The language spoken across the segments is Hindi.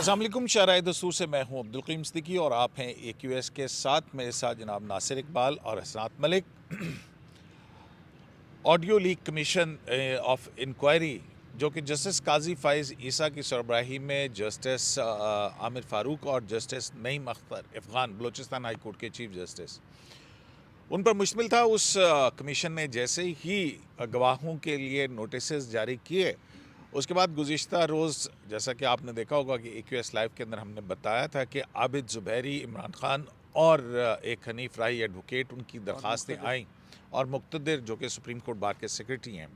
अस्सलाम वालेकुम। शराय दस्तूर से मैं हूं अब्दुल क़य्यूम सिद्दीकी और आप हैं AQS के साथ। मेरे साथ जनाब नासिर इकबाल और Hasnat Malik. Audio leak commission of inquiry जो कि जस्टिस काजी फ़ाइज़ ईसा की सरबराही में जस्टिस आमिर फ़ारूक और justice Naeem Akhtar Afghan Balochistan high court के चीफ जस्टिस उन पर मुश्तमिल था। उस कमीशन ने जैसे ही गवाहों के लिए नोटिस जारी किए, उसके बाद गुज़िश्ता रोज़ जैसा कि आपने देखा होगा कि AQS लाइव के अंदर हमने बताया था कि आबिद ज़ुबैरी, इमरान खान और एक हनीफ राही एडवोकेट उनकी दरख्वास्तें आईं और मुक़्तदिर जो कि सुप्रीम कोर्ट बार के सेक्रेटरी हैं,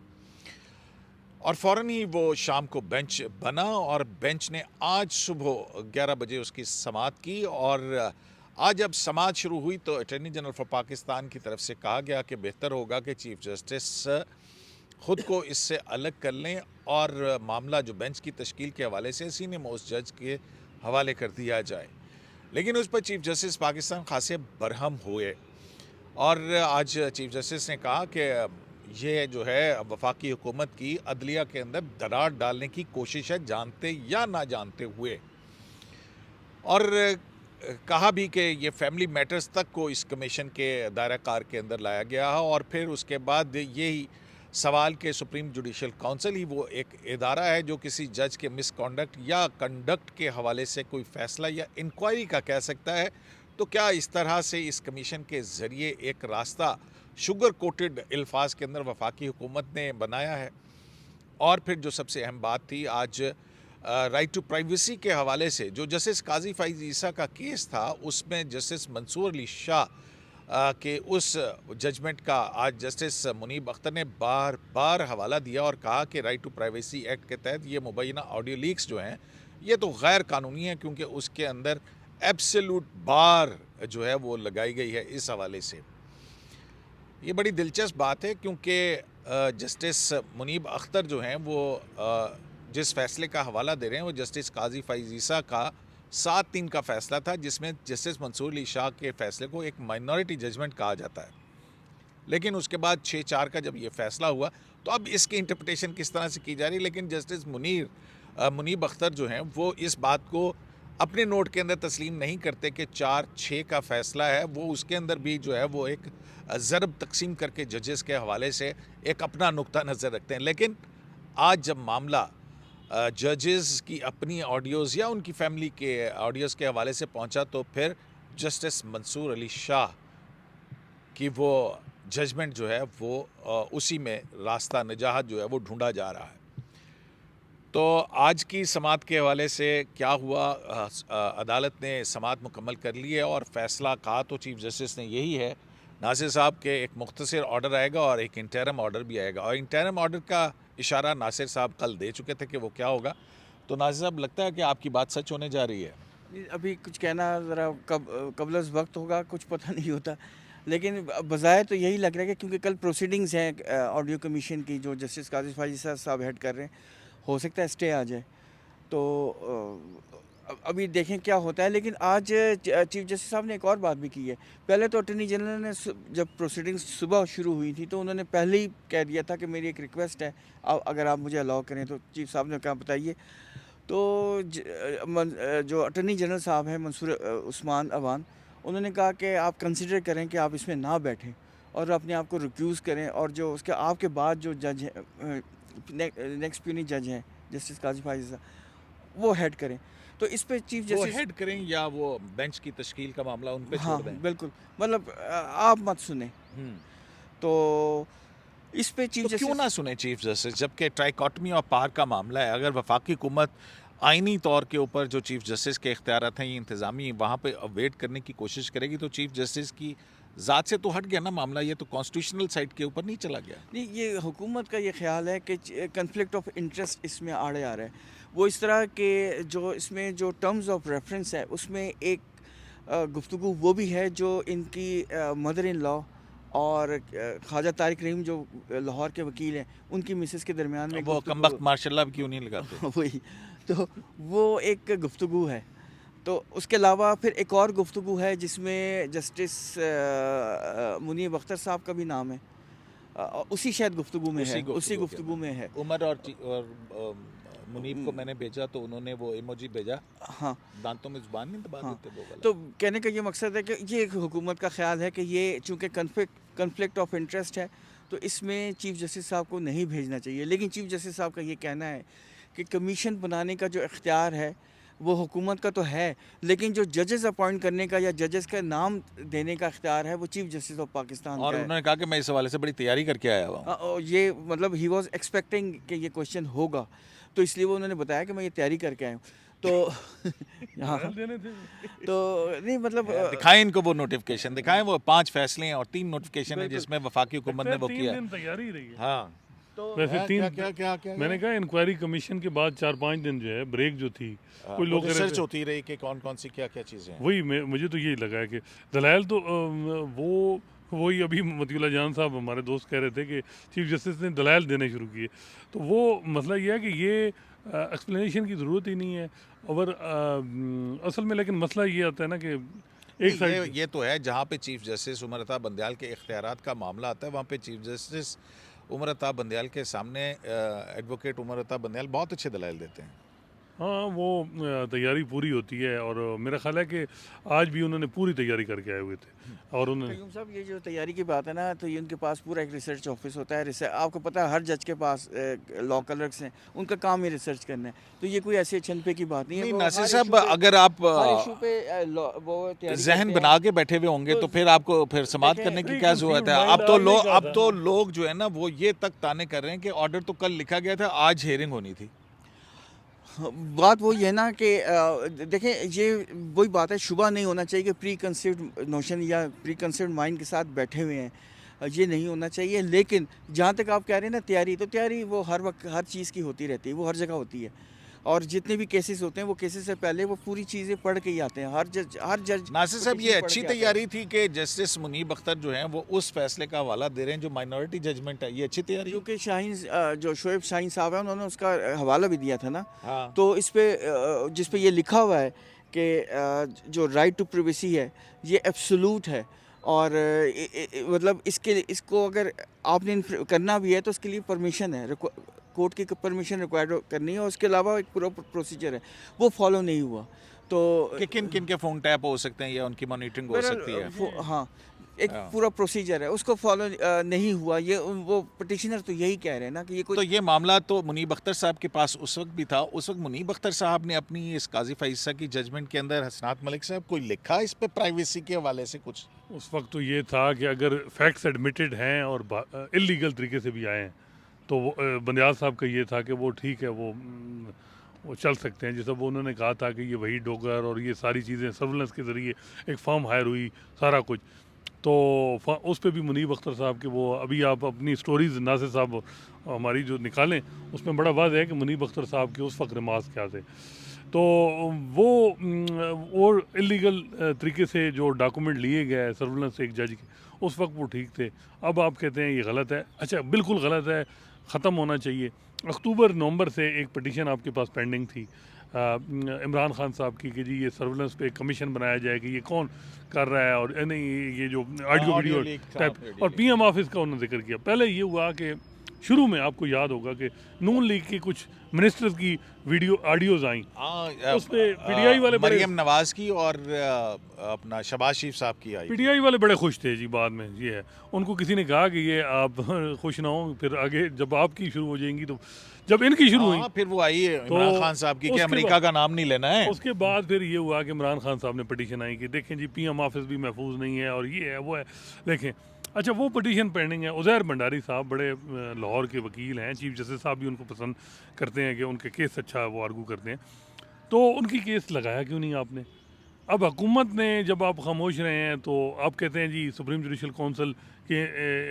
और फ़ौरन ही वो शाम को बेंच बना और बेंच ने आज सुबह 11 बजे उसकी समाअत की। और आज जब समाअत शुरू हुई तो अटॉर्नी जनरल फॉर पाकिस्तान की तरफ से कहा गया कि बेहतर होगा कि चीफ जस्टिस ख़ुद को इससे अलग कर लें और मामला जो बेंच की तश्कील के हवाले से सीनियर मोस्ट जज के हवाले कर दिया जाए। लेकिन उस पर चीफ जस्टिस पाकिस्तान खासे बरहम हुए और आज चीफ जस्टिस ने कहा कि ये जो है वफाकी हुकूमत की अदलिया के अंदर दरार डालने की कोशिश है, जानते या ना जानते हुए। और कहा भी कि ये फैमिली मैटर्स तक को इस कमीशन के दायरा कार के अंदर लाया गया है और फिर उसके बाद यही सवाल के सुप्रीम जुडिशल काउंसिल ही वो एक इदारा है जो किसी जज के मिसकॉन्डक्ट या कंडक्ट के हवाले से कोई फ़ैसला या इंक्वायरी का कह सकता है। तो क्या इस तरह से इस कमीशन के ज़रिए एक रास्ता शुगर कोटेड अल्फाज के अंदर वफाकी हुकूमत ने बनाया है? और फिर जो सबसे अहम बात थी आज राइट टू प्राइवेसी के हवाले से जो जस्टिस काजी फ़ाइज़ ईसा का केस था, उसमें जस्टिस मंसूर अली शाह के उस जजमेंट का आज जस्टिस मुनीब अख्तर ने बार बार हवाला दिया और कहा कि राइट टू प्राइवेसी एक्ट के तहत ये मुबैना ऑडियो लीक्स जो हैं ये तो गैर कानूनी है, क्योंकि उसके अंदर एब्सोल्यूट बार जो है वो लगाई गई है। इस हवाले से ये बड़ी दिलचस्प बात है क्योंकि जस्टिस मुनीब अख्तर जो हैं वो जिस फैसले का हवाला दे रहे हैं वो जस्टिस काजी फ़ाइज़ ईसा का 7-3 का फ़ैसला था, जिसमें जस्टिस मंसूर अली शाह के फ़ैसले को एक माइनॉरिटी जजमेंट कहा जाता है। लेकिन उसके बाद 6-4 का जब ये फ़ैसला हुआ तो अब इसकी इंटरप्रिटेशन किस तरह से की जा रही है। लेकिन जस्टिस मुनीब अख्तर जो हैं वो इस बात को अपने नोट के अंदर तस्लीम नहीं करते कि 4-6 का फ़ैसला है, वो उसके अंदर भी जो है वो एक ज़रब तकसीम करके जजेस के हवाले से एक अपना नुक्ता नज़र रखते हैं। लेकिन आज जब मामला जजेस की अपनी ऑडियोज़ या उनकी फैमिली के ऑडियोज़ के हवाले से पहुंचा तो फिर जस्टिस मंसूर अली शाह की वो जजमेंट जो है वो उसी में रास्ता निजात जो है वो ढूंढा जा रहा है। तो आज की समाअत के हवाले से क्या हुआ, अदालत ने समाअत मुकम्मल कर ली है और फ़ैसला कहा तो चीफ जस्टिस ने यही है नासिर साहब के एक मुख्तसर ऑर्डर आएगा और एक इंटरम ऑर्डर भी आएगा। और इंटरम ऑर्डर का इशारा नासिर साहब कल दे चुके थे कि वो क्या होगा। तो नासिर साहब, लगता है कि आपकी बात सच होने जा रही है? अभी कुछ कहना ज़रा कबल वक्त होगा, कुछ पता नहीं होता, लेकिन बज़ाहिर तो यही लग रहा है कि क्योंकि कल प्रोसीडिंग्स हैं ऑडियो कमीशन की जो जस्टिस काजी फ़ाइज़ साहब हेड कर रहे हैं, हो सकता है स्टे आ जाए। तो अभी देखें क्या होता है। लेकिन आज चीफ जस्टिस साहब ने एक और बात भी की है। पहले तो अटॉर्नी जनरल ने जब प्रोसीडिंग्स सुबह शुरू हुई थी तो उन्होंने पहले ही कह दिया था कि मेरी एक रिक्वेस्ट है, अगर आप मुझे अलाउ करें। तो चीफ साहब ने कहा बताइए। तो जो अटॉर्नी जनरल साहब हैं मंसूर उस्मान अवान, उन्होंने कहा कि आप कंसिडर करें कि आप इसमें ना बैठें और अपने आप को रिक्यूज़ करें, और जो उसके आपके बाद जो जज हैं नेक्स्ट प्यूनी जज हैं जस्टिस काजी फ़ाइज़ वो हेड करें। तो इस पे चीफ वो जस्टिस हेड करें या वो बेंच की तश्कील का मामला उन पे हाँ छोड़ दें? बिल्कुल, मतलब आप मत सुने। तो इस पे चीफ तो क्यों जस्टिस ना सुने चीफ जस्टिस, जबकि ट्राइकॉटमी और पार का मामला है। अगर वफाकी हुकूमत आइनी तौर के ऊपर जो चीफ जस्टिस के इख्तियारात हैं, ये इंतज़ामी वहाँ पे वेट करने की कोशिश करेगी तो चीफ जस्टिस की ज़ात से तो हट गया ना मामला, ये तो कॉन्स्टिट्यूशनल साइड के ऊपर नहीं चला गया। नहीं, ये हुकूमत का ये ख्याल है कि कन्फ्लिक्ट ऑफ इंटरेस्ट इसमें आड़े आ रहा है। वो इस तरह के जो इसमें जो टर्म्स ऑफ रेफरेंस है उसमें एक गुफ्तगू वो भी है जो इनकी मदर इन लॉ और ख्वाजा तारिक रहीम जो लाहौर के वकील हैं उनकी मिसेस के दरमियान में वो गुफ्तगू कमबख्त मार्शल भी क्यों नहीं लगाते? वही। तो वो एक गुफ्तगू है। तो उसके अलावा फिर एक और गुफ्तगू है जिसमें जस्टिस मुनीब अख्तर साहब का भी नाम है। उसी शायद गुफ्तगू में है, उसी गुफ्तगू में है। उमर और मुनीब को मैंने भेजा तो उन्होंने वो इमोजी भेजा, हाँ दांतों में जुबान नहीं दबा हाँ देते वो वाला। तो कहने का ये मकसद है कि ये एक हुकूमत का ख्याल है कि ये चूँकि कन्फ्लिक्ट ऑफ इंटरेस्ट है, तो इसमें चीफ़ जस्टिस साहब को नहीं भेजना चाहिए। लेकिन चीफ़ जस्टिस साहब का ये कहना है कि कमीशन बनाने का जो इख्तियार है वो हुकूमत का तो है, लेकिन जो जजेस अपॉइंट करने का या जजेस का नाम देने का इख्तियार है वो चीफ़ जस्टिस ऑफ पाकिस्तान और का है। उन्होंने कहा कि मैं इस हवाले से बड़ी तैयारी करके आया हुआ हूँ। और ये मतलब ही वाज एक्सपेक्टिंग कि ये क्वेश्चन होगा, तो इसलिए वो उन्होंने बताया कि मैं ये तैयारी करके आया हूँ। तो हाँ तो नहीं मतलब दिखाएं इनको वो नोटिफिकेशन, दिखाएं वो 5 फैसले हैं और 3 नोटिफिकेशन है बिल्कुल। जिसमें वफाकी हुकूमत ने वो किया है। तैयारी रही है। हाँ तो वैसे क्या तीन क्या क्या क्या क्या मैंने कहा इंक्वायरी कमीशन के बाद 4-5 दिन जो है ब्रेक जो थी, कोई लोग कह रहे रिसर्च थे, होती रही कि कौन कौन सी क्या क्या चीज़ें हैं। वही मुझे तो यही लगा है कि दलाइल तो वो वही अभी मतीउल्लाह जान साहब हमारे दोस्त कह रहे थे कि चीफ जस्टिस ने दलाइल देने शुरू किए, तो वो मसला ये है कि ये एक्सप्लेनेशन की ज़रूरत ही नहीं है। और असल में लेकिन मसला ये आता है ना कि एक ये साइड ये तो है जहाँ पे चीफ जस्टिस उमर अता बंदयाल के इख्तियारात का मामला आता है, वहाँ पे चीफ जस्टिस उमर अता बंदयाल के सामने एडवोकेट उमर अता बंदयाल बहुत अच्छे दलाइल देते हैं। हाँ वो तैयारी पूरी होती है, और मेरा ख्याल है कि आज भी उन्होंने पूरी तैयारी करके आए हुए थे। और उन्होंने कयूम साहब ये जो तैयारी की बात है ना, तो ये उनके पास पूरा एक रिसर्च ऑफिस होता है। आपको पता है हर जज के पास लॉ क्लर्क्स हैं, उनका काम ही रिसर्च करना है। तो ये कोई ऐसे छनपे की बात नहीं है। नहीं वो नासिर हर साहब, issue पे- अगर आप हर इशू पे वो तैयारी जहन करते बना हैं। के बैठे हुए होंगे तो तो फिर आपको फिर समाप्त देखें, करने की नहीं, क्या confused जरूरत है। mind अब तो आज नहीं लोग कहा अब था। तो लोग जो है ना वो ये तक ताने कर रहे हैं कि ऑर्डर तो कल लिखा गया था, आज हेयरिंग होनी थी। बात वही है ना कि देखें ये वही बात है, शुबा नहीं होना चाहिए कि प्री कंसीव्ड नोशन या प्री कंसीव्ड माइंड के साथ बैठे हुए हैं, ये नहीं होना चाहिए। लेकिन जहाँ तक आप कह रहे हैं ना तैयारी, तो तैयारी वो हर वक्त हर चीज़ की होती रहती है, वो हर जगह होती है। और जितने भी केसेस होते हैं वो केसेस से पहले वो पूरी चीज़ें पढ़ के ही आते हैं। हर जज नासिर साहब, ये petition पढ़ अच्छी के आता है। तैयारी थी कि जस्टिस मुनीब अख्तर जो हैं वो उस फैसले का हवाला दे रहे हैं जो माइनॉरिटी जजमेंट है, ये अच्छी तैयारी है। क्योंकि शाहीन जो शोएब शाहीन साहब हैं उन्होंने उसका हवाला भी दिया था ना। हाँ। तो इस पे जिस पे ये लिखा हुआ है कि जो राइट टू प्राइवेसी है ये एब्सोल्यूट है, और मतलब इसको अगर आपने करना भी है तो उसके लिए परमिशन है, कोर्ट की परमिशन रिक्वायर्ड करनी है, और उसके अलावा एक पूरा प्रोसीजर है, वो फॉलो नहीं हुआ। तो कि किन किन के फ़ोन टैप हो सकते हैं या उनकी मॉनिटरिंग हो सकती है। हाँ एक हाँ। पूरा प्रोसीजर है, उसको फॉलो नहीं हुआ। ये वो पिटिशनर तो यही कह रहे हैं ना कि ये तो कोई ये मामला तो मुनीब अख्तर साहब के पास उस वक्त भी था। उस वक्त मुनीब अख्तर साहब ने अपनी इस काजी फ़ाइज़ा की जजमेंट के अंदर हसनात मलिक साहब कोई लिखा इस पे प्राइवेसी के हवाले से कुछ। उस वक्त तो ये था कि अगर फैक्ट्स एडमिटेड हैं और इलीगल तरीके से भी आए हैं तो वो बंदयाल साहब का ये था कि वो ठीक है, वो चल सकते हैं। जैसे वो उन्होंने कहा था कि ये वही डोगर और ये सारी चीज़ें सर्विलेंस के ज़रिए एक फर्म हायर हुई सारा कुछ, तो उस पे भी मुनीब अख्तर साहब के वो अभी आप अपनी स्टोरीज नासिर साहब हमारी जो निकालें उसमें बड़ा वाज़ है कि मुनीब अख्तर साहब के उस वक्त रिमार्क्स क्या थे। तो वो इलीगल तरीके से जो डॉक्यूमेंट लिए गए सर्विलेंस एक जज के, उस वक्त वो ठीक थे। अब आप कहते हैं ये गलत है। अच्छा, बिल्कुल गलत है, ख़त्म होना चाहिए। अक्टूबर नवंबर से एक पटिशन आपके पास पेंडिंग थी इमरान खान साहब की कि जी ये सर्विलेंस पे कमीशन बनाया जाए कि ये कौन कर रहा है, और नहीं ये जो ऑडियो ऑडियो वीडियो लीक था, टाइप, ऑडियो और लीक। पीएम ऑफिस का उन्होंने जिक्र किया। पहले ये हुआ कि शुरू में आपको याद होगा कि नून लीग की कुछ मिनिस्टर्स की वीडियो ऑडियोज आई, उस पे PTI वाले बड़े मरियम नवाज की और अपना शहबाज शरीफ साहब की आई। PTI वाले बड़े खुश थे जी। बाद में ये है, उनको किसी ने कहा कि ये आप खुश ना हो, फिर आगे जब आपकी शुरू हो जाएंगी, तो जब इनकी शुरू हुई हाँ, फिर वो आई इमरान खान साहब की कि उसके अमेरिका बाद- का नाम नहीं लेना है। उसके बाद फिर ये हुआ कि इमरान खान साहब ने पटिशन आई कि देखें जी PM ऑफिस भी महफूज नहीं है और ये है वो है। देखें, अच्छा वो पटिशन पेंडिंग है। उज़ैर भंडारी साहब बड़े लाहौर के वकील हैं, चीफ जस्टिस साहब भी उनको पसंद करते हैं कि उनके केस अच्छा वो आर्गू करते हैं, तो उनकी केस लगाया क्यों नहीं आपने? अब हुकूमत ने, जब आप खामोश रहे हैं तो आप कहते हैं जी सुप्रीम जुडिशल कौंसिल के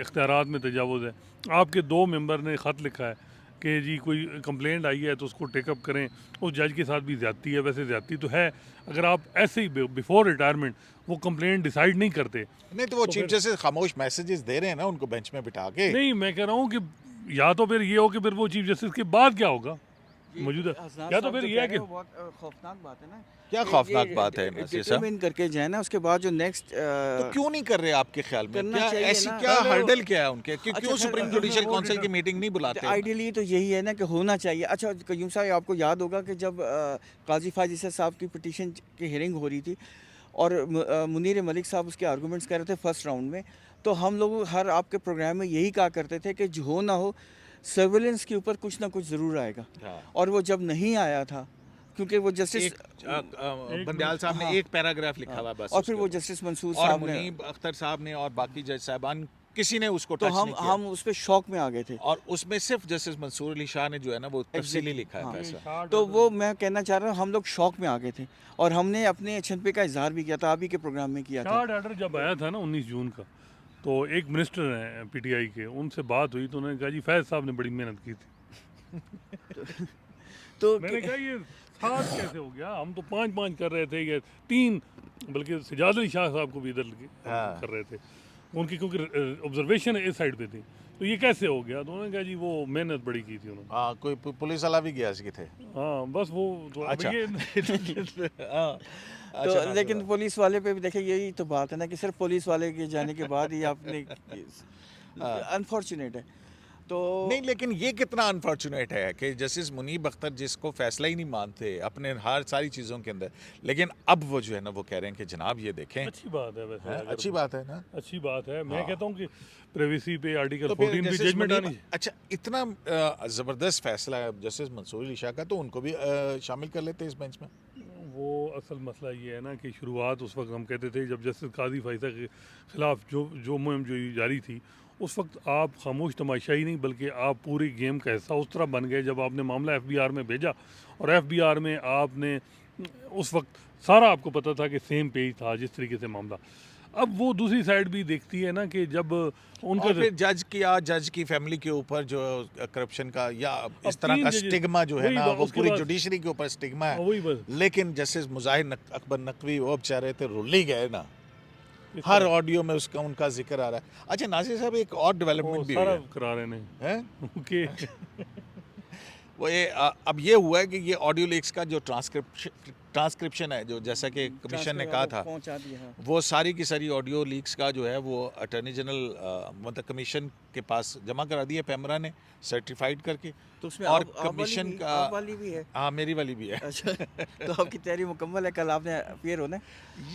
इख्तियारात में तजावुज़ है। आपके 2 मेंबर ने ख़त लिखा है कि जी कोई कंप्लेंट आई है तो उसको टेकअप करें, उस जज के साथ भी ज़्यादती है। वैसे ज़्यादती तो है, अगर आप ऐसे ही बिफोर रिटायरमेंट वो कंप्लेंट डिसाइड नहीं करते। नहीं तो वो तो चीफ फिर- जस्टिस खामोश मैसेजेस दे रहे हैं ना उनको बेंच में बिठा के। नहीं, मैं कह रहा हूँ कि या तो फिर ये हो कि फिर वो चीफ जस्टिस के बाद क्या होगा, मौजूद है। हसनान या तो साहब फिर जो ये कह है रहे कि हैं, वो बहुत खौफनाक बात है ना। क्या कि खौफनाक ये बात है नासिर साहब? डिटरमिन करके जाए ना, उसके बाद जो नेक्स्ट तो क्यों नहीं कर रहे आपके ख्याल में? करना क्या चाहिए ऐसी ना। क्या पहले हर्डल क्या है उनके कि अच्छा, क्यों खैर, सुप्रीम असल में जुडिशियल वो काउंसिल की डिटर- मीटिंग नहीं बुलाते? आइडियली तो यही है ना कि होना चाहिए। अच्छा कयूम साहब, आपको याद होगा कि जब काजी फायज ईसा साहब की पिटीशन की हियरिंग हो रही थी और मुनीर मलिक साहब उसके आर्गूमेंट्स कर रहे थे फर्स्ट राउंड में, तो हम लोग हर आपके प्रोग्राम में यही कहा करते थे कि जो हो ना हो, सर्वेलेंस के ऊपर कुछ ना कुछ ज़रूर आएगा। हाँ। और वो जब नहीं आया था, क्योंकि वो जस्टिस एक बंदयाल साहब ने हाँ, एक पैराग्राफ लिखा हुआ बस और फिर उसके वो ऊपर। जस्टिस मंसूर और साहब ने, मुनीब अख्तर साहब ने और बाकी जज साहबान किसी ने उसको तो टच नहीं किया। हम उस पर शौक में आ गए थे। और उसमें सिर्फ जस्टिस मंसूर अली शाह ने जो है ना वो तफसीली Exactly, लिखा है हाँ। फैसला। तो वो मैं कहना चाह रहा हूँ, हम लोग शौक में आ गए थे और हमने अपने छनपे का इजहार भी किया था, आप ही के प्रोग्राम में किया था। शार्ट आर्डर जब आया था ना 19 जून का, तो एक मिनिस्टर हैं पीटीआई के, उनसे बात हुई तो उन्होंने कहा जी फैज़ साहब ने बड़ी मेहनत की थी। तो मैंने कहा ये 7 कैसे हो गया? हम तो 5-5 कर रहे थे, ये 3, बल्कि सिजाद अली शाह साहब को भी इधर हाँ। कर रहे थे उनकी, क्योंकि ऑब्जर्वेशन इस साइड पे थी, तो ये कैसे हो गया? तो उन्होंने कहा जी वो मेहनत बड़ी की थी उन्होंने। हाँ, कोई पुलिस वाला भी गया इसके थे। हाँ बस वो तो अब अच्छा। ये हाँ, तो अच्छा, लेकिन नासिर पुलिस वाले पे भी देखिए, यही तो बात है ना कि सिर्फ पुलिस वाले के जाने के बाद ही आपने अनफॉर्चुनेट है। तो नहीं, लेकिन ये कितना अनफॉर्चुनेट है कि जस्टिस मुनीब अख्तर जिसको फैसला ही नहीं मानते अपने हर सारी चीज़ों के अंदर, लेकिन अब वो जो है ना वो कह रहे हैं कि जनाब ये देखें। अच्छी बात है वैसे, हैं, अगर अच्छी बात है ना। अच्छी बात है। मैं हाँ। कहता हूँ कि प्राइवेसी पे आर्टिकल तो फिर 14 पे जस्टिस जजमेंट मुनीब, आनी चाहिए। अच्छा इतना ज़बरदस्त फैसला है जस्टिस मंसूर अली शाह का, तो उनको भी शामिल कर लेते इस बेंच में। वो असल मसला ये है ना कि शुरुआत उस वक्त हम कहते थे जब जस्टिस काजी फाइजा के ख़िलाफ़ जो मुहिम जो जारी थी, उस वक्त आप खामोश तमाशाई नहीं बल्कि आप पूरी गेम का हिस्सा उस तरह बन गए जब आपने मामला एफबीआर में भेजा, और एफबीआर में आपने उस वक्त सारा आपको पता था कि सेम पेज था जिस तरीके से मामला। अब वो दूसरी साइड भी देखती है ना कि जब उनका और फिर जज की फैमिली के ऊपर जो करप्शन का या इस तरह 3 का जजेस, स्टिग्मा जो है वही ना बात, वो उसके पूरी बाद- जुडिशरी के ऊपर स्टिग्मा है। वही बस लेकिन जस्टिस मुजाहिर अकबर नकवी वो बेचारे थे रुल ही गए ना, इस हर तरह। ऑडियो में उसका उनका जिक्र आ रहा है। अच्छा नासिर साहब, एक और वो डेवलपमेंट भी हुई सारा है, करा रहे ने हैं? कि वो ये अब ये हुआ है कि ये ऑडियो लीक्स का जो ट्रांसक्रिप्शन है, जो जैसा कि कमीशन ने कहा था, पहुंचा दिया है। वो सारी की सारी ऑडियो लीक्स का जो है वो अटॉर्नी जनरल मतलब कमीशन के पास जमा करा दिया पैमरा ने सर्टिफाइड करके। तो उसमें और आप वाली कमीशन भी- का आप वाली भी है। हाँ, मेरी वाली भी है। अच्छा, तो आपकी तैयारी मुकम्मल है, कल आपने अपीयर होना है।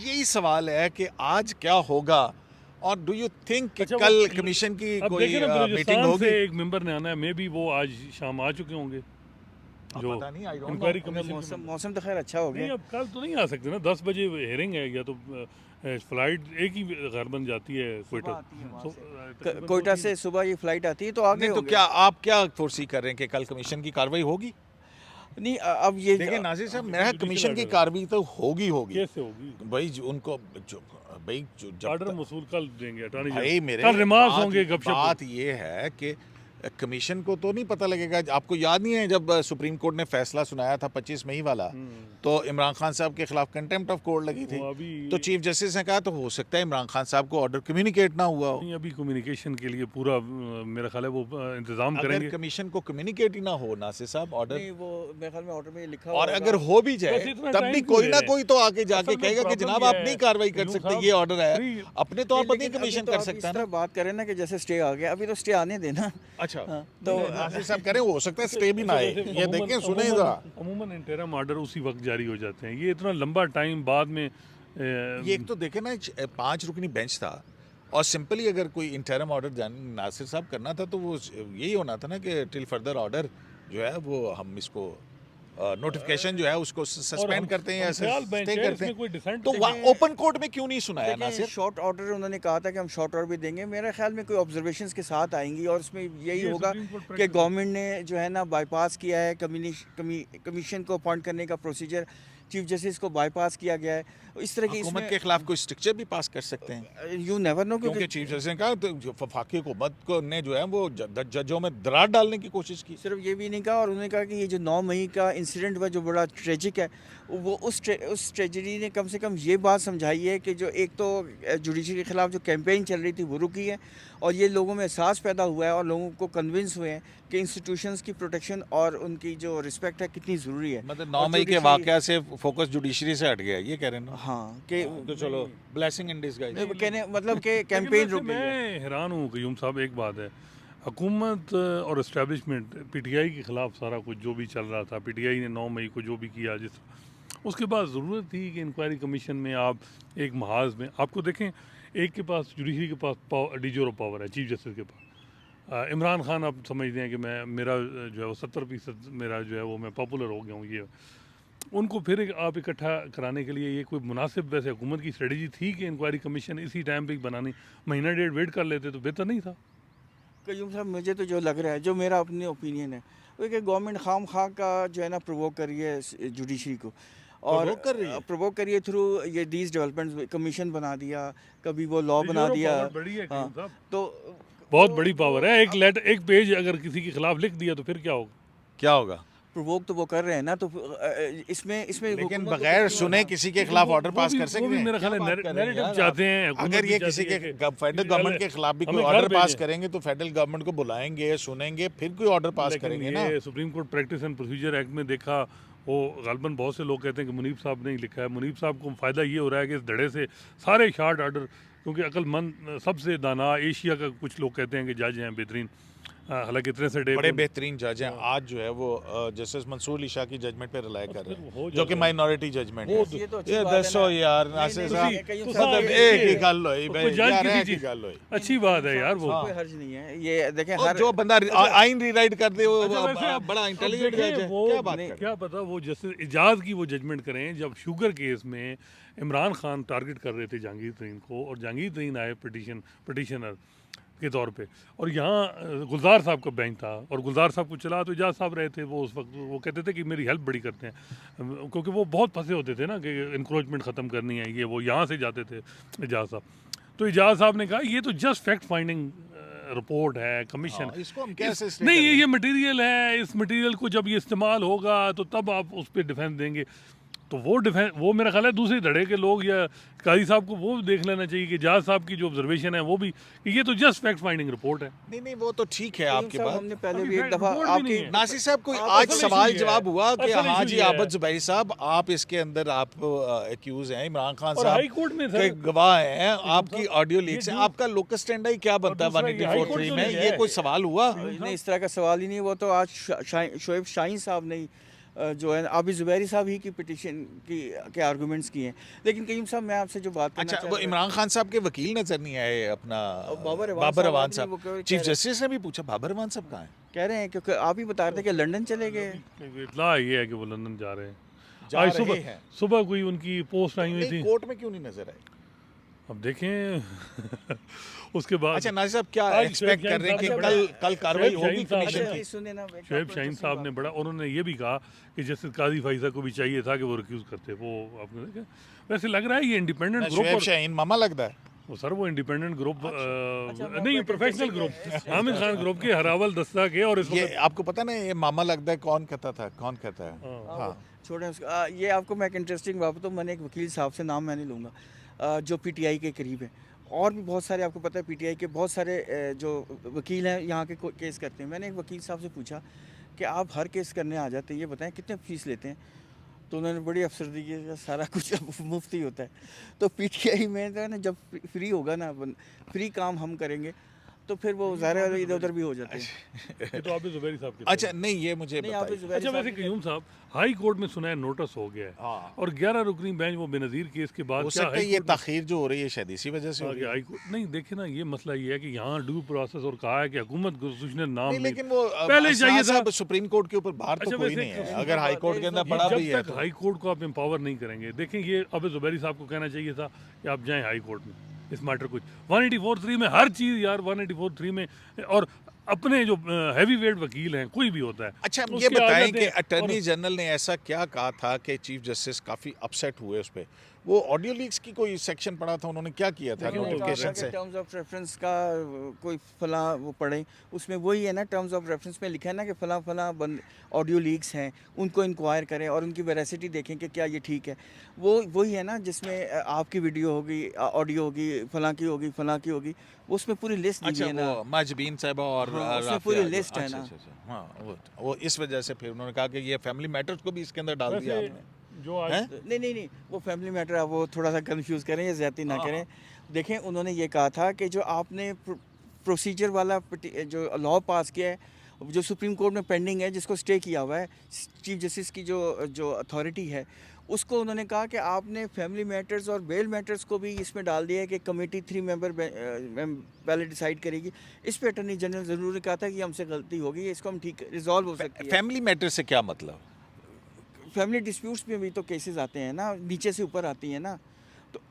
यही सवाल है कि आज क्या होगा, और डू यू थिंक कि अच्छा, वो कल कमीशन की अब कोई देखें ना, मीटिंग बलूचिस्तान होगी? से एक मेंबर ने आना है, मे बी वो आज शाम आ चुके होंगे जो पता नहीं, I don't know। इंक्वायरी अगर कमीशन मौसम मौसम तो खैर अच्छा हो नहीं, गया। अब कल तो नहीं आ सकते ना, 10 बजे हेयरिंग है, या तो फ्लाइट एक ही घर बन जाती है कोयटा आती है वहाँ सो, तकरीबन कोयटा 2-3 से सुबह ये फ्लाइट आती है, तो आगे नहीं, तो होंगे। क्या आप क्या फोर्सी कर रहे हैं कि कल कमीशन की कार्रवाई होगी? नहीं, अब ये देखिए नासिर साहब, मेरा जुडिशल कमीशन की ऑर्डर। कार्रवाई तो होगी कैसे होगी? भाई उनको भाई जब ऑर्डर मसूल कल देंगे अटॉर्नी भाई जनरल, मेरे कल रिमार्क्स बात- होंगे, गपशप बात ये है कि कमीशन को तो नहीं पता लगेगा। आपको याद नहीं है जब सुप्रीम कोर्ट ने फैसला सुनाया था 25 मई वाला, तो इमरान खान साहब के खिलाफ कंटेम्प्ट ऑफ कोर्ट लगी थी, वो अभी तो चीफ जस्टिस ने कहा तो हो सकता है इमरान खान साहब को ऑर्डर कम्युनिकेट ना हुआ हो। नहीं, अभी कम्युनिकेशन के लिए पूरा मेरा ख्याल है वो इंतजाम अगर करेंगे। कमीशन को कम्युनिकेट ही ना हो नासिर साहब ऑर्डर, नहीं, वो मेरे ख्याल में ऑर्डर में लिखा और हुआ अगर होगा। हो भी जाए बस इतना तब टाइम भी क्यों कोई ले ना रहे हैं? कोई तो आके जाके असल में कहेगा कि प्रॉब्लम जनाब ये आप है, नहीं कार्रवाई कर यूं सकते, साहब, ये ऑर्डर है, फ्री- अपने तौर नहीं, पर नहीं लेकिन अभी कमीशन तो कर आप सकता इस है तरह ना। बात करें ना कि जैसे स्टे आ गया, अभी तो स्टे आने देना। अच्छा, हाँ, तो तो नासिर साहब कह रहे हैं हो सकता है स्टे भी ना आए, वैसे ये देखें सुने जरा। अमूमन इंटरम ऑर्डर उसी वक्त जारी हो जाते हैं, ये इतना लंबा टाइम बाद में ये एक तो देखे ना 5 रुकनी बेंच था, और सिंपली अगर कोई इंटरम ऑर्डर नासिर साहब करना था तो वो यही होना था ना कि टिल फर्दर ऑर्डर जो है वो हम इसको नोटिफिकेशन जो है उसको सस्पेंड करते हैं या स्टे करते हैं। कोई डिसेंट तो ओपन कोर्ट में क्यों नहीं सुनाया नासिर? शॉर्ट ऑर्डर उन्होंने कहा था कि हम शॉर्ट ऑर्डर भी देंगे, मेरे ख्याल में कोई ऑब्जर्वेशंस के साथ आएंगी, और उसमें यही ये होगा सुप्रीम कोर्ट कि practice गवर्नमेंट ने जो है ना बाईपास किया है कमीशन को अपॉइंट करने का प्रोसीजर, चीफ जस्टिस को बाईपास किया गया है। इस तरह की हुकूमत के खिलाफ कोई स्ट्रक्चर भी पास कर सकते हैं, यू नेवर नो, क्योंकि चीफ जस्टिस ने कहा तो जो वफाकी हुकूमत को ने जो है वो जजों में दरार डालने की कोशिश की। सिर्फ ये भी नहीं कहा, और उन्होंने कहा कि ये जो 9 मई का इंसिडेंट हुआ जो बड़ा ट्रेजिक है, वो उस ट्रेजेडी ने कम से कम ये बात समझाई है कि जो एक तो जुडिशरी के ख़िलाफ़ जो कैंपेन चल रही थी वो रुकी है, और ये लोगों में एहसास पैदा हुआ है और लोगों को कन्विंस हुए हैं कि इंस्टीट्यूशंस की प्रोटेक्शन और उनकी जो रिस्पेक्ट है कितनी ज़रूरी है। मतलब 9 और मई के जुडिशरी- वाक़या से फोकस जुडिशरी से हट गया है, ये कह रहे हैं ना? हाँ कि तो चलो ब्लेसिंग इन डिसगाइज। कहने मतलब कि लेकिन कैंपेन वैसे रुक गई है। मैं हैरान हूँ क्यूम साहब, एक बात है, हुकूमत और इस्टेब्लिशमेंट पीटीआई के ख़िलाफ़ सारा कुछ जो भी चल रहा था, पीटीआई ने 9 मई को जो भी किया, जिस उसके बाद ज़रूरत थी कि इंक्वायरी कमीशन में आप एक महाज में आपको देखें, एक के पास जुडिशरी के पास डिजोर पावर है, चीफ जस्टिस के पास। इमरान खान आप समझते हैं कि मेरा जो है वो 70% मेरा जो है वो मैं पॉपुलर हो गया हूँ, ये उनको फिर आप इकट्ठा कराने के लिए ये कोई मुनासिब वैसे हुकूमत की स्ट्रेटजी थी कि इंक्वायरी कमीशन इसी टाइम पे बनानी, महीना डेढ़ वेट कर लेते तो बेहतर नहीं था? कयूम साहब मुझे तो जो लग रहा है, जो मेरा अपनी ओपिनियन है, वो कि गवर्नमेंट खाम खा का जो है ना प्रोवोक कर रही है जुडिशरी को, और Provoke कर रही है? प्रोवोक करिए थ्रू ये दीज डेवलपमेंट्स, कमीशन बना दिया, कभी वो लॉ बना डिजोर दिया। पावर बड़ी है हाँ, क्यूम साहब, तो बहुत बड़ी पावर है। एक पेज अगर किसी के खिलाफ लिख दिया तो फिर क्या होगा? क्या होगा? प्रोवोक तो वो कर रहे हैं ना, तो इसमें लेकिन हुकूमत को बगैर कुछ नहीं सुने होना। किसी के खिलाफ ऑर्डर पास कर वो सकते भी हैं? मेरा ख्याल है क्या बात कर रहे हैं नैरेटिव यार चाहते आप? हैं, हुकूमत अगर भी ये चाहती किसी है के कि फेडरल गवर्नमेंट के खिलाफ भी कोई हमें घर ऑर्डर पास भेजें। करेंगे तो फेडरल गवर्नमेंट को बुलाएंगे, सुनेंगे, फिर कोई ऑर्डर पास लेकिन करेंगे ना। ये supreme court practice and procedure act में देखा, वो गालबन बहुत से लोग कहते हैं कि मुनीब साहब ने ही लिखा है। मुनीब साहब को फ़ायदा ये हो रहा है कि इस धड़े से सारे शार्ट आर्डर, क्योंकि अक्लमंद सबसे दाना एशिया का कुछ लोग कहते हैं कि जज हैं बेहतरीन, हालांकि इतने से डे बड़े बेहतरीन जज हैं। आज जो है वो जस्टिस मंसूर अली शाह की जजमेंट पे रिलाई कर रहे हो हैं, जाता जो कि है। माइनॉरिटी जजमेंट वो है। ये तो अच्छी ये बात है दसो ना। यार नहीं, नासिर नहीं, साहब, नहीं, कहीं तो साहब, साहब, मतलब ये- एक ही गल होई कोई भाई, जज यार किसी एक ही चीज़- गल होई। अच्छी बात है यार वो। कोई हर्ज नहीं है, ये देखें और हर जो बंदा आइन रीराइट कर दे वो अच्छा, वैसे आप- बड़ा अब इंटेलिजेंट देखें, जज है। वो क्या बात नहीं, कर रहे क्या पता वो जस्टिस इजाज़ की वो जजमेंट करें जब शुगर केस में इमरान खान टारगेट कर रहे थे जहांगीर तरीन को, और जहांगीर तरीन आए पिटिशनर के तौर पे, और यहाँ गुलजार साहब का बेंच था, और गुलजार साहब को चला तो इजाज़ साहब रहे थे। वो उस वक्त वो कहते थे कि मेरी हेल्प बड़ी करते हैं, क्योंकि वो बहुत फंसे होते थे ना कि इंक्रोचमेंट ख़त्म करनी है, ये वो यहाँ से जाते थे इजाज़ साहब। तो इजाज़ साहब ने कहा ये तो जस्ट फैक्ट फाइंडिंग रिपोर्ट है, कमीशन हाँ, इसको हम कैसे इसलिए नहीं, कर रहे ये मटेरियल है, इस मटेरियल को जब ये इस्तेमाल होगा तो तब आप उस पर डिफेंस देंगे। तो वो मेरा ख्याल है दूसरे धड़े के लोग या कारी साहब को वो देख लेना चाहिए कि जहाज साहब की जो ऑब्जर्वेशन है वो भी कि ये तो जस्ट फैक्ट फाइंडिंग रिपोर्ट है। नहीं नहीं वो तो ठीक है कयूम आपकी साहब, बात। हमने पहले अभी भी एक fact दफ़ा report भी आपकी नहीं है। नासिर साहब कोई आप आज असल सवाल issue ये जवाब है। हुआ कि असल हाँ issue जी ये है। आबद जुबैरी साहब आप इसके अंदर आप एक्यूज हैं, इमरान खान और साहब हाई कोर्ट में के सर गवाह हैं, आपकी साहब, ऑडियो ये लीक से जो- आपका लोकस स्टैंड ही क्या बनता है दूसरा ये हाई कोर्ट 184.3 तो में? नहीं ये है। कोई सवाल हुआ? नहीं, इस तरह का सवाल ही नहीं, वो तो आज शोएब शाहीन साहब ने जो है आबिद जुबैरी साहब ही की पिटिशन के आर्गूमेंट्स किए हैं। लेकिन कयूम साहब, मैं आपसे जो बात करना अच्छा, चाह वो रहा इमरान खान साहब के वकील नजर नहीं आए अपना बाबर अवान बाबर साहब, अवान आपने साहब? वो कह चीफ रहे- जस्टिस ने भी पूछा बाबर अवान साहब कहाँ हैं? कह रहे हैं, क्योंकि आप ही बता रहे थे कि लंदन चले गए। इतला ये है कि वो लंदन जा रहे हैं। जा आज रहे हैं। सुबह कोई उनकी पोस्ट आई हुई नहीं, थी, कोर्ट में क्यों नहीं नजर आए? अब देखें उसके बाद अच्छा नासिर साहब क्या आज एक्सपेक्ट शोएब कर रहे हैं कि शाहीन कल साहब कल कार्रवाई शोएब होगी शाहीन साहब कमीशन अच्छा, की? ये सुने ना, एक शोएब आपको शाहीन interesting साहब बात। ने बड़ा, उन्होंने ये भी कहा कि जस्टिस काजी फाइजा को भी चाहिए था कि वो रिक्यूज करते। वो आपने देखा, वैसे लग रहा है ये इंडिपेंडेंट ग्रुप, शोएब और शाहीन मामा लगता है। वो सर वो इंडिपेंडेंट ग्रुप अच्छा, वो नहीं, बैठे प्रोफेशनल थे, ग्रुप हामिद खान ग्रुप के हरावल दस्ता के, और इस ये वक्त आपको पता ना ये मामा लगता है कौन कहता था, कौन कहता है? हाँ। हाँ छोड़ें उसका। ये आपको मैं एक इंटरेस्टिंग बात बताऊँ, मैंने एक वकील साहब से, नाम मैं नहीं लूँगा, जो पीटीआई के करीब है, और भी बहुत सारे, आपको पता है पीटीआई के बहुत सारे जो वकील हैं यहाँ के केस करते हैं। मैंने एक वकील साहब से पूछा कि आप हर केस करने आ जाते हैं, ये बताएं कितने फीस लेते हैं? तो उन्होंने बड़ी अफसरदगी से सारा कुछ मुफ्त ही होता है। तो पीटीआई में तो है ना, जब फ्री होगा ना, फ्री काम हम करेंगे तो फिर वो ज़ाहिर है इधर उधर भी हो जाते हैं। ये तो आबिद जुबैरी साहब के अच्छा नहीं ये मुझे नहीं, आप बताइए। जुबैरी अच्छा, साहब वैसे ने- कयूम साहब, हाई कोर्ट में सुना है नोटिस हो गया है, हाँ। और 11 रुकनी बेंच वो बेनज़ीर केस के बाद हो क्या सकता है हाई ये कोर्ट में- ताखीर जो हो रही है शायद इसी वजह से हो हाँ, रही कि है। हाई कोर्ट नहीं, देखे ना, ये मसला ये है कि यहाँ ड्यू प्रोसेस, और कहा है कि हुकूमत कॉन्स्टिट्यूशनल नाम नहीं नहीं, लेकिन वो पहले चाहिए था। साहब सुप्रीम कोर्ट के ऊपर बाहर तो अच्छा, कोई वैसे नहीं है। सुप्रीम अगर हाई कोर्ट के अंदर ये बड़ा जब भी है तक तो हाई कोर्ट को आप एम्पावर नहीं करेंगे, देखें ये अब जुबैरी साहब को कहना चाहिए था कि आप जाएं हाई कोर्ट में इस मैटर को। 184.3 में हर चीज़ यार, 184.3 में, और अपने जो हैवी वेट वकील हैं, कोई भी होता है, अच्छा ये उसके आ बताएं जाते कि हैं, अटॉर्नी और- जनरल ने ऐसा क्या कहा था कि चीफ जस्टिस काफ़ी अपसेट हुए उस पर? वो ऑडियो लीक्स की कोई सेक्शन पढ़ा था, उन्होंने क्या किया था देखिए, वो नोटिफिकेशन से? टर्म्स ऑफ रेफरेंस का कोई फला वो पढ़े, उसमें वही है ना, टर्म्स ऑफ रेफरेंस में लिखा है ना कि फला फला बंद ऑडियो लीक्स हैं, उनको इंक्वायर करें और उनकी वेरासिटी देखें कि क्या ये ठीक है। वो वही है ना जिसमें आपकी वीडियो होगी, ऑडियो होगी, फला की होगी, फला की होगी, उसमें पूरी लिस्ट दी अच्छा, है ना। वो माजबीन साहबा और हाँ, उसमें राफिया पूरी जो- लिस्ट है अच्छा, ना। अच्छा, अच्छा, हाँ, वो इस वजह से फिर उन्होंने कहा कि ये फैमिली मैटर्स को भी इसके अंदर डाल दिया वैसे आपने। जो आज हैं? नहीं नहीं नहीं, वो फैमिली मैटर आप वो थोड़ा सा कंफ्यूज करें या ज्यादती ना हाँ, करें। देखें, उन्होंने ये कहा था कि जो आपने प्रोसीजर वाला जो लॉ पास किया है, जो सुप्रीम कोर्ट में पेंडिंग है, जिसको स्टे किया हुआ है, चीफ जस्टिस की जो जो अथॉरिटी है, उसको उन्होंने कहा कि आपने फैमिली मैटर्स और बेल मैटर्स को भी इसमें डाल दिया है कि कमेटी 3 मेंबर पहले डिसाइड करेगी। इस पे अटॉर्नी जनरल ज़रूर ने कहा था कि हमसे गलती होगी, इसको हम ठीक रिजॉल्व हो सकती है। फैमिली मैटर से क्या मतलब? फैमिली डिस्प्यूट्स में भी तो केसेस आते हैं ना, नीचे से ऊपर आती हैं ना, तो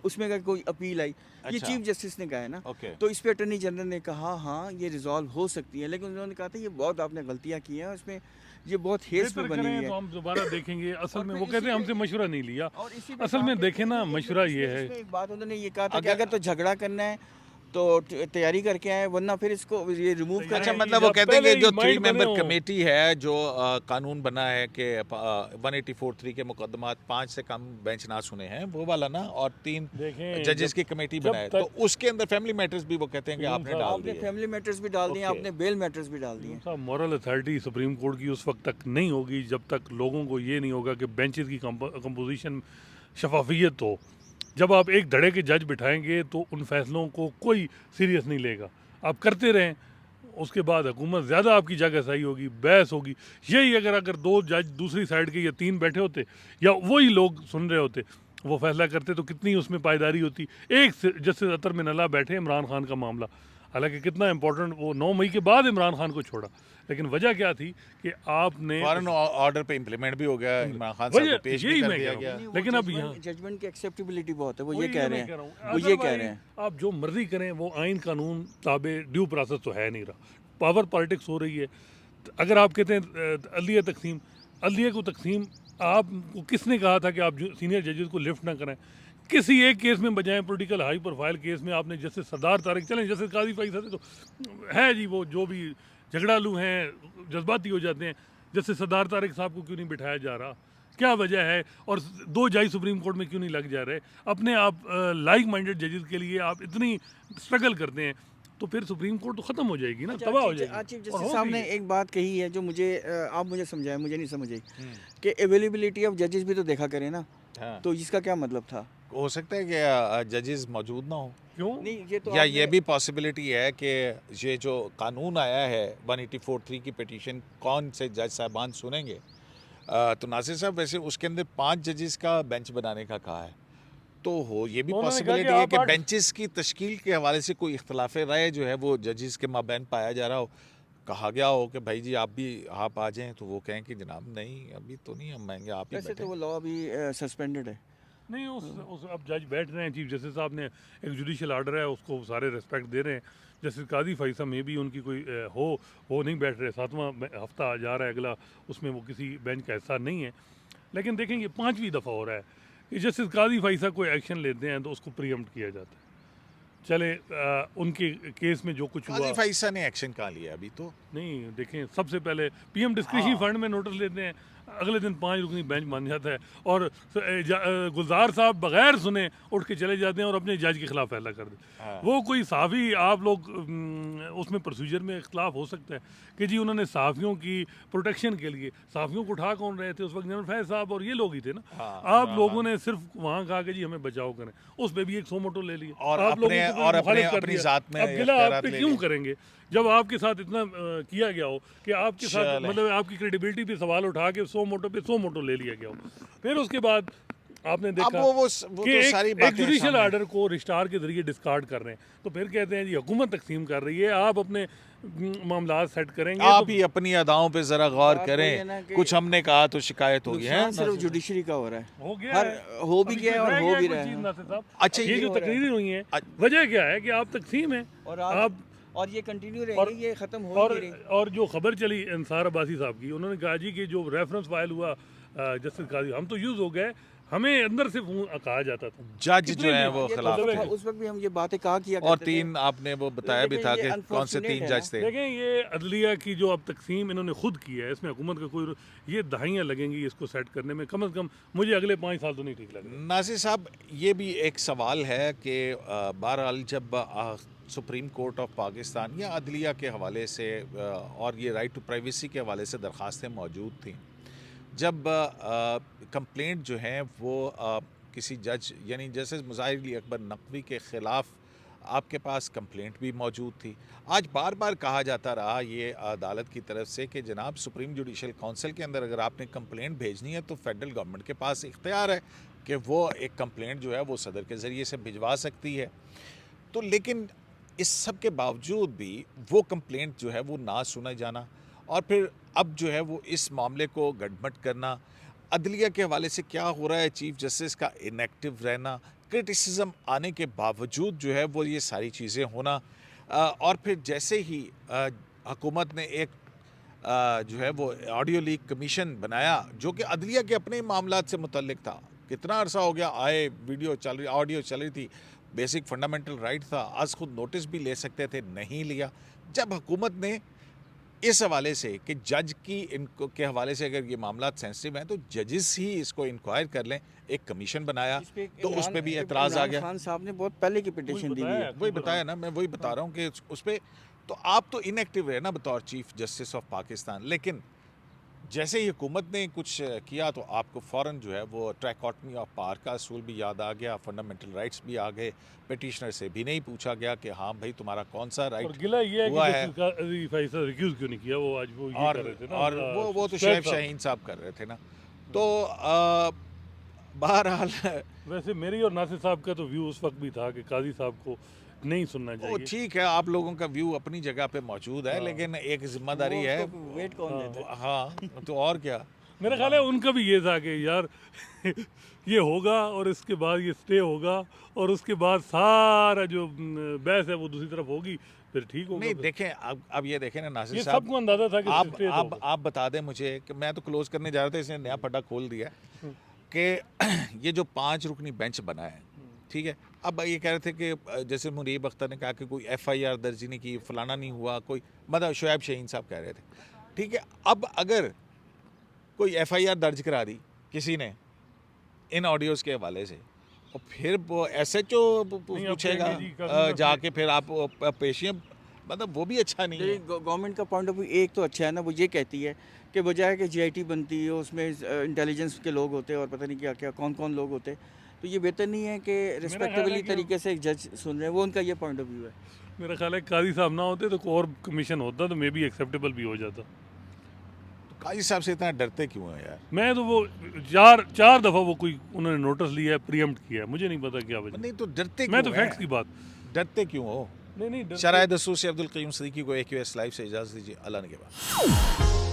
उसमें अगर कोई अपील आई, ये अच्छा। चीफ जस्टिस ने कहा है ना, ओके। तो इस पे अटॉर्नी जनरल ने कहा हाँ ये रिजॉल्व हो सकती है, लेकिन उन्होंने कहा था ये बहुत आपने गलतियाँ की हैं, उसमें ये बहुत हेस बेहतर में बनी करें हुई तो है। हम दोबारा देखेंगे। असल और में फिर वो कहते हैं इसी हमसे पे- मशवरा नहीं लिया। और इसी पे असल कहा में कि देखें ना, इसमें मशवरा ये इसमें- है, इसमें एक बात उन्होंने ये कहा था कि अगर- अगर तो झगड़ा करना है तो तैयारी करके आए, वरना फिर इसको ये रिमूव तैयारी- करना अच्छा, है। मतलब वो या कहते हैं पहले कि जो ही 3 माइंड बने मेंबर हों। कमेटी है, जो कानून बना है कि 184(3) के मुकदमात 5 से कम बेंच ना सुने हैं, वो वाला ना, और 3 देखें, जजेस जब- की कमेटी जब बनाए, तक- तो उसके अंदर फैमिली मैटर्स भी वो कहते हैं कि यूनुस आपने साहब, डाल आपने दिए। फैमिली मैटर्स भी डाल दिए, ओके। आपने बेल मैटर्स भी डाल दिए। साहब, मॉरल अथॉरिटी सुप्रीम कोर्ट की उस वक्त तक नहीं होगी जब तक लोगों को ये नहीं होगा कि बेंचेस की कंपोजिशन शफाफियत हो। जब आप एक धड़े के जज बिठाएंगे तो उन फैसलों को कोई सीरियस नहीं लेगा। आप करते रहें, उसके बाद हुकूमत ज़्यादा आपकी जगह सही होगी, बहस होगी। यही अगर 2 जज दूसरी साइड के या 3 बैठे होते या वही लोग सुन रहे होते, वो फैसला करते, तो कितनी उसमें पायदारी होती। एक जस्टिस अतर मिनल्ला बैठे, इमरान खान का मामला, हालांकि कितना इंपॉर्टेंट, वो 9 मई के बाद इमरान खान को छोड़ा, लेकिन वजह क्या थी कि आपने फॉरेन ऑर्डर पे इम्प्लीमेंट भी हो गया, इमरान खान साहब वजह को पेश यही भी कर मैं दिया कह रहा गया। हूँ। नहीं, वो लेकिन अब जजमेंट- यहाँ जजमेंट की एक्सेप्टेबिलिटी बहुत है, वो ये वही कह मैं रहे कह रहा हैं, हूँ। वो ये कह Otherwise, रहे हैं। आप जो मर्जी करें, वो आइन कानून ताबे ड्यू प्रोसेस तो है नहीं रहा, पावर पॉलिटिक्स हो रही है। तो अगर आप कहते हैं अदलिया तकसीम, अदलिया को तकसीम, आपको किसने कहा था कि आप सीनियर जजेस को लिफ्ट ना करें? किसी एक केस में बजाय पॉलिटिकल हाई प्रोफाइल केस में आपने जैसे सरदार तारिक, चलें जैसे काजी फैसल तो है जी, वो जो भी झगड़ालू हैं, जज्बाती हो जाते हैं, जैसे सरदार तारिक साहब को क्यों नहीं बिठाया जा रहा? क्या वजह है? और 2 जज सुप्रीम कोर्ट में क्यों नहीं लग जा रहे? अपने आप लाइक माइंडेड जजेस के लिए आप इतनी स्ट्रगल करते हैं, तो फिर सुप्रीम कोर्ट तो ख़त्म हो जाएगी ना, तबाह हो जाएगी। चीफ और जस्टिस हो साहब गई ने है। एक बात कही है जो मुझे आप मुझे समझाएं, मुझे नहीं समझ आई, कि अवेलेबिलिटी ऑफ जजेस भी तो देखा करें ना, हाँ। तो इसका क्या मतलब था? हो सकता है कि जजेस मौजूद ना हो, क्यों? नहीं, ये तो या आपने- ये भी पॉसिबिलिटी है कि ये जो कानून आया है 184(3) की पिटीशन, कौन से जज साहबान सुनेंगे? तो नासिर साहब, वैसे उसके अंदर 5 जजेस का बेंच बनाने का कहा है, तो हो ये भी उन्होंने कहा कि पॉसिबिलिटी है आप कि 8 बेंचेस की तश्कील के हवाले से कोई इख्तलाफ राय जो है वो जजेस के माबैन पाया जा रहा हो, कहा गया हो कि भाई जी आप आ जाएं, तो वो कहें कि जनाब नहीं, अभी तो नहीं, हम आएंगे, आप ही वैसे बैठे। तो वो लॉ अभी सस्पेंडेड है। नहीं, उस अब जज बैठ रहे हैं, चीफ जस्टिस साहब ने एक जुडिशल आर्डर है, उसको सारे रिस्पेक्ट दे रहे हैं। जस्टिस काजी फैसल में भी उनकी कोई वो नहीं बैठ रहे, 7वां हफ्ता जा रहा है अगला, उसमें वो किसी बेंच का हिस्सा नहीं है। लेकिन देखेंगे 5वीं दफ़ा हो रहा है कि जस्टिस काजी फैसल कोई एक्शन लेते हैं तो उसको प्रीएम्प्ट किया जाता है। चले उनके केस में जो कुछ हुआ, काजी फैसल ने एक्शन कहाँ लिया अभी तो? नहीं देखें, सबसे पहले पीएम डिस्क्रिशनरी हाँ। फंड में नोटिस लेते हैं, अगले दिन 5 रुकनी बेंच मान जाता है, और गुलजार साहब बगैर सुने उठ के चले जाते हैं और अपने जज के खिलाफ फैसला कर देते। हाँ। वो कोई सहाफ़ी, आप लोग उसमें प्रोसीजर में इख्तलाफ हो सकता है कि जी उन्होंने सहाफ़ियों की प्रोटेक्शन के लिए, सहाफ़ियों को उठा कौन रहे थे उस वक्त? जनरल फैज साहब और ये लोग ही थे ना। हाँ, आप हाँ, लोगों ने सिर्फ वहाँ कहा कि जी हमें बचाव करें, उस पर भी एक सो मोटो ले लिया, और आप लोगों अपने- को और मुखालिफ कर अपनी दिया। ज़ात में अब गिला आप इख्तियारात पे ले क्यों लिए। करेंगे जब आपके साथ इतना किया गया हो कि आपके साथ, चलें। मतलब आपकी क्रेडिबिलिटी पे सवाल उठा के 100 मोटो पे 100 मोटो ले लिया गया हो। फिर उसके बाद आपने अब देखा वो कि तो सारी एक बातें जुडिशल सामने- आर्डर को रिस्टार के जरिए डिस्कार्ड कर रहे हैं, तो फिर कहते हैं जी हुकूमत तकसीम कर रही है, आप अपने मामला सेट करेंगे। आप तो ही अपनी अदाओं पे जरा गौर बात वही है ना करें, कि कुछ हमने कहा तो शिकायत होगी है। नुकसान सिर्फ जुडिशरी का हो रहा है, हो गया हर है। हो भी अभी गया है और रह हो गया भी कोई रहा चीज़ है। नासिर साहब? अच्छा, ये ये जो हो रहा है। तकरीरें हुई हैं, अच्छा। वजह क्या है कि आप तकसीम है, और आप और ये कंटिन्यू और- रहेगी, ये खत्म हो ही नहीं रही। और जो खबर चली अंसार अब्बासी साहब की, उन्होंने कहा जी कि जो रेफरेंस फाइल हुआ जस्टिस काजी, हम तो यूज़ हो गए, हमें अंदर से कहा जाता था जज कितने जो है लोग- वो ये खिलाफ मतलब थे उस वक्त भी हम ये बातें कहा किया और करते थे। 3 आपने वो बताया भी लेकिन था ये कि कौन से unfortunate 3 है जज थे। देखें ये अदलिया की जो अब तकसीम इन्होंने खुद की है इसमें हुकूमत का कोई ये दहाइयाँ लगेंगी इसको सेट करने में कम से कम मुझे अगले 5 साल तो नहीं ठीक लग रहा नासिर साहब ये भी एक सवाल है कि बहरहाल जब सुप्रीम कोर्ट ऑफ पाकिस्तान या अदलिया के हवाले से और ये राइट टू प्राइवेसी के हवाले से दरख्वास्तें मौजूद थी, जब कंप्लेंट जो है वो किसी जज यानी जस्टिस मुज़ाहिर अली अकबर नकवी के ख़िलाफ़ आपके पास कंप्लेंट भी मौजूद थी। आज बार बार कहा जाता रहा ये अदालत की तरफ से कि जनाब सुप्रीम जुडिशल काउंसिल के अंदर अगर आपने कंप्लेंट भेजनी है तो फेडरल गवर्नमेंट के पास इख्तियार है कि वो एक कंप्लेंट जो है वो सदर के ज़रिए से भिजवा सकती है। तो लेकिन इस सब के बावजूद भी वो कंप्लेंट जो है वो ना सुना जाना और फिर अब जो है वो इस मामले को गड़बड़ करना, अदलिया के हवाले से क्या हो रहा है, चीफ जस्टिस का इनएक्टिव रहना, क्रिटिसिज्म आने के बावजूद जो है वो ये सारी चीज़ें होना और फिर जैसे ही हुकूमत ने एक जो है वो ऑडियो लीक कमीशन बनाया जो कि अदलिया के अपने मामलात से मुतल्लिक था। कितना अरसा हो गया आए वीडियो चल रही ऑडियो चल रही थी, बेसिक फंडामेंटल राइट था, आज खुद नोटिस भी ले सकते थे, नहीं लिया। जब हुकूमत ने इस हवाले से कि जज की इनको के हवाले से अगर ये मामला सेंसिटिव हैं तो जजेस ही इसको इंक्वायर कर लें, एक कमीशन बनाया इस पे तो उस पे भी एतराज़ आ इमरान गया। खान साहब ने बहुत पहले की पिटीशन दी हुई है। वही बताया ना, मैं वही बता रहा हूँ कि उस पे तो आप तो इनएक्टिव रहे ना बतौर चीफ जस्टिस ऑफ पाकिस्तान, लेकिन जैसे ही हुकूमत ने कुछ किया तो आपको फ़ौरन जो है वो ट्रैकॉटमी ऑफ पावर का असूल भी याद आ गया, फंडामेंटल राइट्स भी आ गए, पिटिशनर से भी नहीं पूछा गया कि हाँ भाई तुम्हारा कौन सा और राइट गिला ये है हुआ कि है। जस्टिस का फैसला रिक्यूज क्यों नहीं किया वो आज वो ये और कर रहे थे ना और वो तो शुएब शोएब साहब। शाहीन साहब कर रहे थे ना। तो बहरहाल वैसे मेरी और नासिर साहब का तो व्यू उस वक्त भी था कि काजी साहब को नहीं सुनना वो चाहिए ठीक है, आप लोगों का व्यू अपनी जगह पे मौजूद है, लेकिन एक जिम्मेदारी है। वेट कौन देता है? हाँ तो और क्या। मेरा ख्याल है उनका भी ये था कि यार ये होगा और इसके बाद ये स्टे होगा और उसके बाद सारा जो बहस है वो दूसरी तरफ होगी फिर ठीक होगा नहीं फिर। देखें, अब ये देखें ना नासिर ये साहब, सबको अंदाजा था कि आप स्टे तो आप होगा। आप बता दें मुझे कि मैं तो क्लोज करने जा रहा था, इसने नया पड्डा खोल दिया कि ये जो 5 रुकनी बेंच बना है, ठीक है, अब ये कह रहे थे कि जैसे मुनीब अख्तर ने कहा कि कोई FIR दर्ज नहीं की, फलाना नहीं हुआ, कोई मतलब शोएब शाहीन साहब कह रहे थे, ठीक है। अब अगर कोई FIR दर्ज करा दी किसी ने इन ऑडियोज़ के हवाले से और फिर वो SHO पूछेगा कहेंगे जी, कभी जाके फिर आप पेशियाँ, मतलब वो भी अच्छा नहीं है। गवर्नमेंट का पॉइंट ऑफ व्यू एक तो अच्छा है ना, वो ये कहती है कि बजाय कि GIT बनती है उसमें इंटेलिजेंस के लोग होते हैं और पता नहीं क्या क्या कौन कौन लोग होते हैं, तो ये बेहतर नहीं है कि रिस्पेक्टेबली कि- तरीके से एक जज सुन रहे हैं, वो उनका ये पॉइंट ऑफ व्यू है। मेरा ख्याल है काजी साहब ना होते तो कोई और कमीशन होता तो मे बी एक्सेप्टेबल भी हो जाता। काजी साहब से इतना डरते क्यों है यार? मैं तो वो चार दफ़ा वो कोई उन्होंने नोटिस लिया है, प्रीएम्प्ट किया है, मुझे नहीं पता क्या वजह। नहीं तो डरते मैं क्यों तो फैक्ट्स की हैं? बात डरते क्यों हो? नहीं शराय दसूर से अब्दुल क़य्यूम सिद्दीकी को AQS लाइव से इजाज़त दीजिए। अल्लाह ने के बाद।